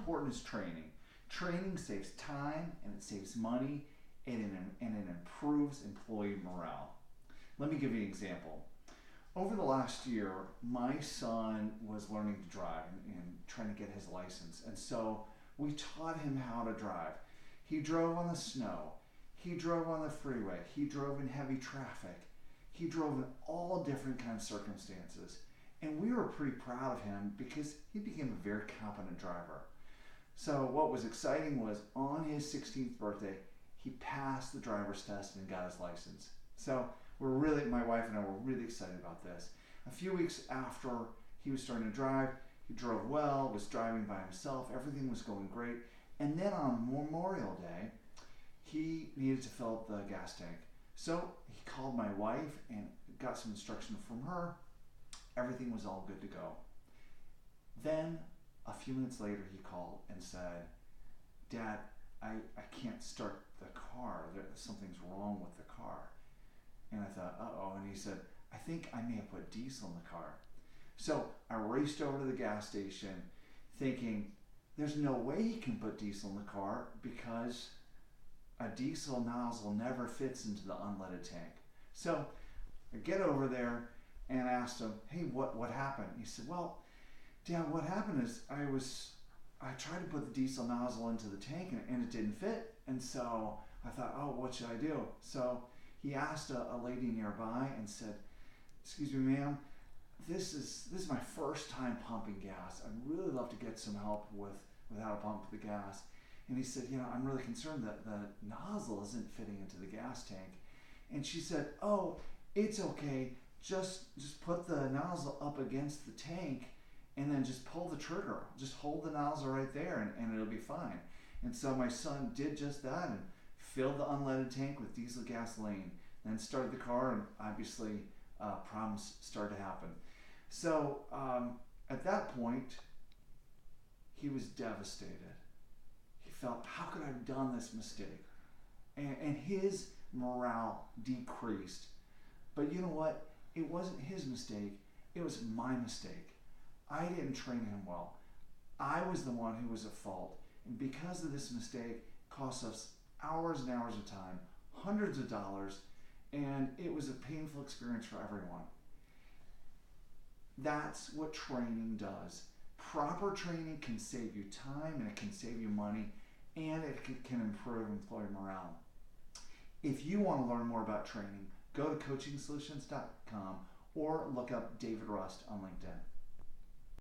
important is training? Training saves time and it saves money and it improves employee morale. Let me give you an example. Over the last year, my son was learning to drive and trying to get his license. And so we taught him how to drive. He drove on the snow. He drove on the freeway. He drove in heavy traffic. He drove in all different kinds of circumstances. And we were pretty proud of him because he became a very competent driver. So what was exciting was on his 16th birthday, he passed the driver's test and got his license. So my wife and I were really excited about this. A few weeks after he was starting to drive, he drove well, was driving by himself, everything was going great. And then on Memorial Day, he needed to fill up the gas tank. So he called my wife and got some instruction from her. Everything was all good to go. Then a few minutes later he called and said, "Dad, I can't start the car. Something's wrong with the car." And I thought, uh-oh. And he said, "I think I may have put diesel in the car." So I raced over to the gas station thinking, there's no way he can put diesel in the car because a diesel nozzle never fits into the unleaded tank. So I get over there and asked him, "Hey, what happened?" He said, "Well, Dad, what happened is I tried to put the diesel nozzle into the tank and it didn't fit. And so I thought, oh, what should I do?" So he asked a lady nearby and said, "Excuse me, ma'am, this is my first time pumping gas. I'd really love to get some help with how to pump the gas." And he said, "I'm really concerned that the nozzle isn't fitting into the gas tank." And she said, "Oh, it's okay. Just put the nozzle up against the tank and then just pull the trigger. Just hold the nozzle right there and it'll be fine." And so my son did just that and filled the unleaded tank with diesel gasoline, then started the car, and obviously problems started to happen. So at that point, he was devastated. He felt, how could I have done this mistake? And his morale decreased. But you know what? It wasn't his mistake. It was my mistake. I didn't train him well. I was the one who was at fault. And because of this mistake, it cost us hours and hours of time, hundreds of dollars, and it was a painful experience for everyone. That's what training does. Proper training can save you time and it can save you money, and it can improve employee morale. If you want to learn more about training, go to coachingsolutions.com or look up David Rust on LinkedIn.